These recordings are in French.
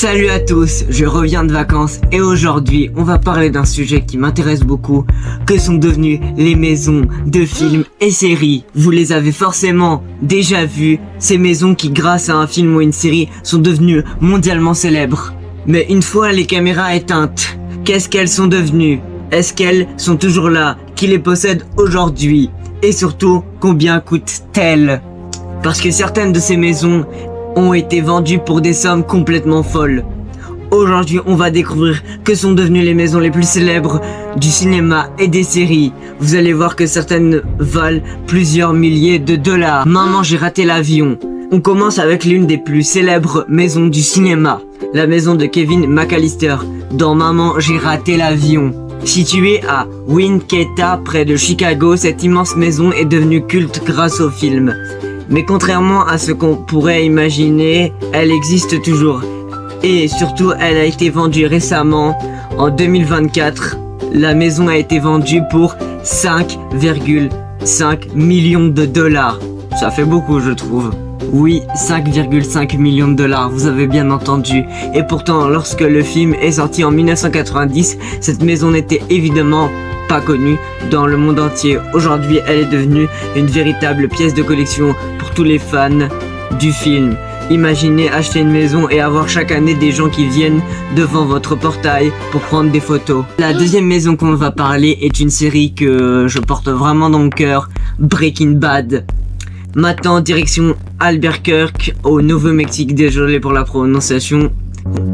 Salut à tous, je reviens de vacances et aujourd'hui on va parler d'un sujet qui m'intéresse beaucoup, que sont devenues les maisons de films et séries. Vous les avez forcément déjà vues, ces maisons qui grâce à un film ou une série sont devenues mondialement célèbres. Mais une fois les caméras éteintes, qu'est-ce qu'elles sont devenues? Est-ce qu'elles sont toujours là? Qui les possède aujourd'hui? Et surtout, combien coûtent-elles? Parce que certaines de ces maisons ont été vendues pour des sommes complètement folles. Aujourd'hui, on va découvrir que sont devenues les maisons les plus célèbres du cinéma et des séries. Vous allez voir que certaines valent plusieurs milliers de dollars. Maman, j'ai raté l'avion. On commence avec l'une des plus célèbres maisons du cinéma, la maison de Kevin McAllister, dans Maman, j'ai raté l'avion. Située à Winketta, près de Chicago, cette immense maison est devenue culte grâce au film. Mais contrairement à ce qu'on pourrait imaginer, elle existe toujours. Et surtout, elle a été vendue récemment, en 2024. La maison a été vendue pour 5,5 millions de dollars. Ça fait beaucoup, je trouve. Oui, 5,5 millions de dollars, vous avez bien entendu. Et pourtant, lorsque le film est sorti en 1990, cette maison n'était évidemment pas connue dans le monde entier. Aujourd'hui, elle est devenue une véritable pièce de collection pour tous les fans du film. Imaginez acheter une maison et avoir chaque année des gens qui viennent devant votre portail pour prendre des photos. La deuxième maison qu'on va parler est une série que je porte vraiment dans mon cœur, Breaking Bad. Maintenant, direction Albuquerque, au Nouveau-Mexique, désolé pour la prononciation.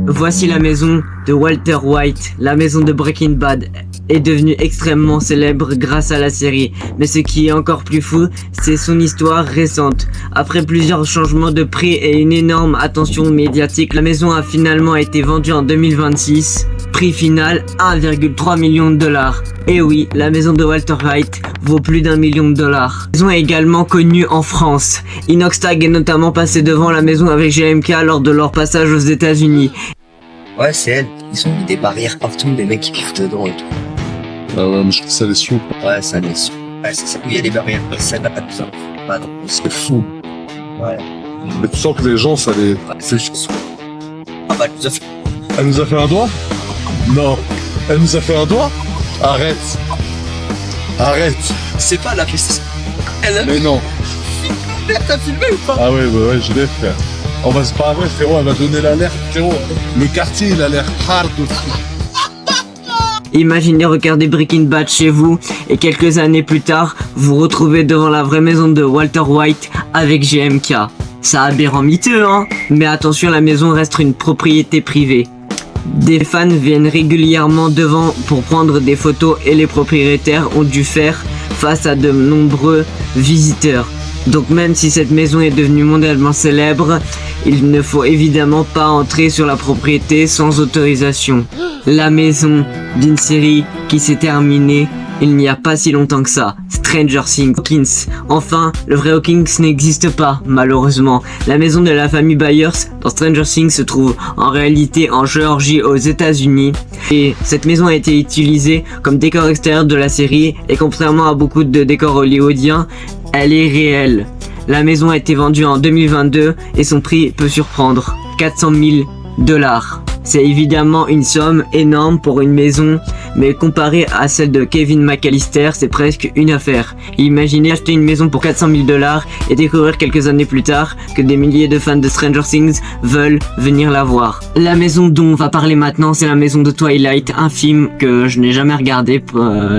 Voici la maison de Walter White. La maison de Breaking Bad est devenue extrêmement célèbre grâce à la série. Mais ce qui est encore plus fou, c'est son histoire récente. Après plusieurs changements de prix et une énorme attention médiatique, la maison a finalement été vendue en 2026. Prix final 1,3 million de dollars. Et oui, la maison de Walter White vaut plus d'1 million de dollars. La maison est également connue en France. Inoxtag est notamment passé devant la maison avec GMK lors de leur passage aux États-Unis. Ouais, c'est elle. Ils ont mis des barrières partout, des mecs qui vivent dedans et tout. Ah ouais, mais je trouve ça les sous. Ouais, ça laisse. Ouais, c'est ça où il y a des barrières. Ça n'a pas de ça. Pas donc, C'est fou. ouais. Mais tu sens que les gens, ça les... Ouais, c'est juste. Ah bah, nous a fait. Elle nous a fait un doigt? Non. Elle nous a fait un doigt? Arrête. Arrête. C'est pas la fesse. Elle a. Mais non. T'as filmé ou pas? Ah ouais, je l'ai fait. On va se parler, frérot, elle va donner l'alerte, frérot. Le quartier, il a l'air hard aussi. Imaginez regarder Breaking Bad chez vous et quelques années plus tard, vous retrouvez devant la vraie maison de Walter White avec GMK. Ça a aberrant miteux, hein? Mais attention, la maison reste une propriété privée. Des fans viennent régulièrement devant pour prendre des photos et les propriétaires ont dû faire face à de nombreux visiteurs. Donc même si cette maison est devenue mondialement célèbre, il ne faut évidemment pas entrer sur la propriété sans autorisation. La maison d'une série qui s'est terminée il n'y a pas si longtemps que ça, Stranger Things. Hawkins. Enfin, le vrai Hawkins n'existe pas, malheureusement. La maison de la famille Byers dans Stranger Things se trouve en réalité en Géorgie aux États-Unis. Et cette maison a été utilisée comme décor extérieur de la série et contrairement à beaucoup de décors hollywoodiens, elle est réelle. La maison a été vendue en 2022 et son prix peut surprendre, 400 000 dollars. C'est évidemment une somme énorme pour une maison, mais comparé à celle de Kevin McAllister, c'est presque une affaire. Imaginez acheter une maison pour 400 000 dollars et découvrir quelques années plus tard que des milliers de fans de Stranger Things veulent venir la voir. La maison dont on va parler maintenant, c'est la maison de Twilight, un film que je n'ai jamais regardé,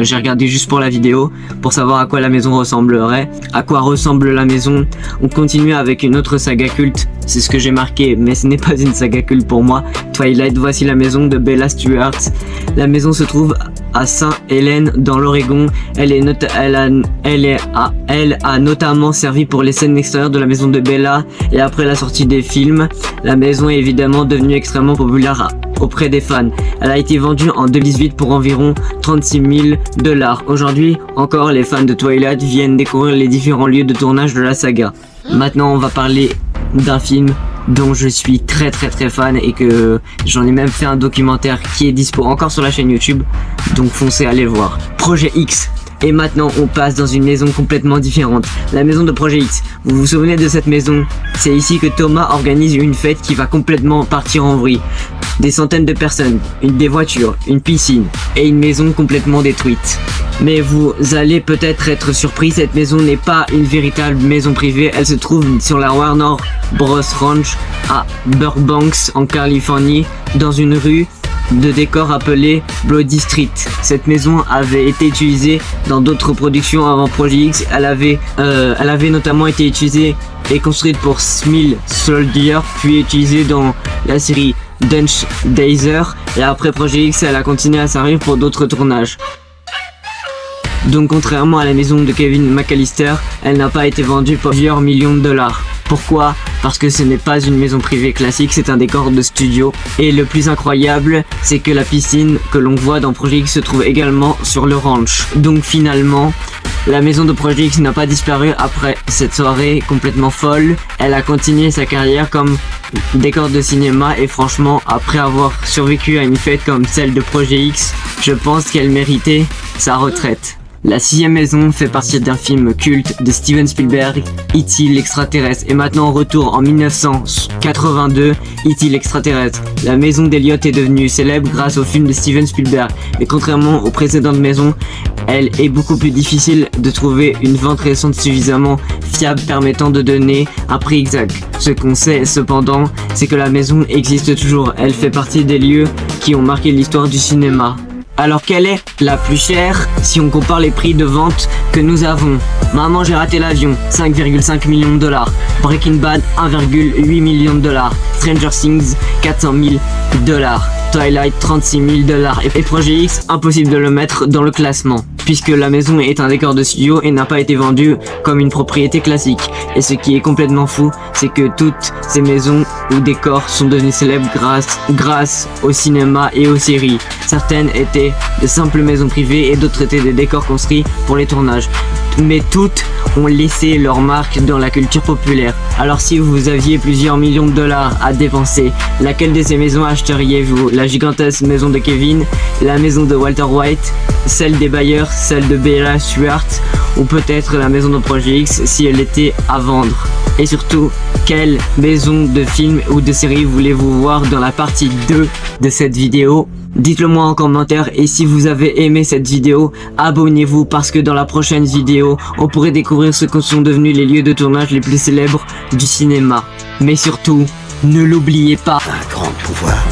j'ai regardé juste pour la vidéo, pour savoir à quoi la maison ressemblerait, à quoi ressemble la maison. On continue avec une autre saga culte, c'est ce que j'ai marqué, mais ce n'est pas une saga culte pour moi. Twilight, voici la maison de Bella Stewart. La maison se trouve à Saint-Hélène dans l'Oregon. Elle a notamment servi pour les scènes extérieures de la maison de Bella et après la sortie des films, la maison est évidemment devenue extrêmement populaire auprès des fans. Elle a été vendue en 2018 pour environ 36 000 dollars. Aujourd'hui, encore les fans de Twilight viennent découvrir les différents lieux de tournage de la saga. Maintenant, on va parler d'un film dont je suis très fan et que j'en ai même fait un documentaire qui est dispo encore sur la chaîne YouTube, donc foncez aller le voir. Projet X. Et maintenant, on passe dans une maison complètement différente. La maison de Projet X. Vous vous souvenez de cette maison? C'est ici que Thomas organise une fête qui va complètement partir en vrille. Des centaines de personnes, des voitures, une piscine et une maison complètement détruite. Mais vous allez peut-être être surpris, cette maison n'est pas une véritable maison privée, elle se trouve sur la Warner Bros Ranch à Burbank en Californie, dans une rue de décor appelée Bloody Street. Cette maison avait été utilisée dans d'autres productions avant Projet X, elle avait notamment été utilisée et construite pour Smith Soldier, puis utilisée dans la série Dunch Dazer, et après Projet X, elle a continué à servir pour d'autres tournages. Donc contrairement à la maison de Kevin McAllister, elle n'a pas été vendue pour plusieurs millions de dollars. Pourquoi? Parce que ce n'est pas une maison privée classique, c'est un décor de studio. Et le plus incroyable, c'est que la piscine que l'on voit dans Projet X se trouve également sur le ranch. Donc finalement, la maison de Projet X n'a pas disparu après cette soirée complètement folle. Elle a continué sa carrière comme décor de cinéma et franchement, après avoir survécu à une fête comme celle de Projet X, je pense qu'elle méritait sa retraite. La 6e maison fait partie d'un film culte de Steven Spielberg, E.T. l'extraterrestre, et maintenant retour en 1982, E.T. l'extraterrestre. La maison d'Elliot est devenue célèbre grâce au film de Steven Spielberg, mais contrairement aux précédentes maisons, elle est beaucoup plus difficile de trouver une vente récente suffisamment fiable permettant de donner un prix exact. Ce qu'on sait cependant, c'est que la maison existe toujours, elle fait partie des lieux qui ont marqué l'histoire du cinéma. Alors quelle est la plus chère si on compare les prix de vente que nous avons? Maman j'ai raté l'avion, 5,5 millions de dollars. Breaking Bad, 1,8 million de dollars. Stranger Things, 400 000 dollars. Twilight, 36 000 dollars. Et Projet X, impossible de le mettre dans le classement, puisque la maison est un décor de studio et n'a pas été vendue comme une propriété classique. Et ce qui est complètement fou, c'est que toutes ces maisons ou décors sont devenues célèbres grâce au cinéma et aux séries. Certaines étaient de simples maisons privées et d'autres étaient des décors construits pour les tournages. Mais toutes ont laissé leur marque dans la culture populaire. Alors si vous aviez plusieurs millions de dollars à dépenser, laquelle de ces maisons achèteriez-vous? La gigantesque maison de Kevin, la maison de Walter White, celle des Bayer, celle de Bella Stewart, ou peut-être la maison de Projet X si elle était à vendre? Et surtout, quelle maison de film ou de série voulez-vous voir dans la partie 2 de cette vidéo? Dites-le moi en commentaire, et si vous avez aimé cette vidéo, abonnez-vous parce que dans la prochaine vidéo, on pourrait découvrir ce que sont devenus les lieux de tournage les plus célèbres du cinéma. Mais surtout, ne l'oubliez pas. Un grand pouvoir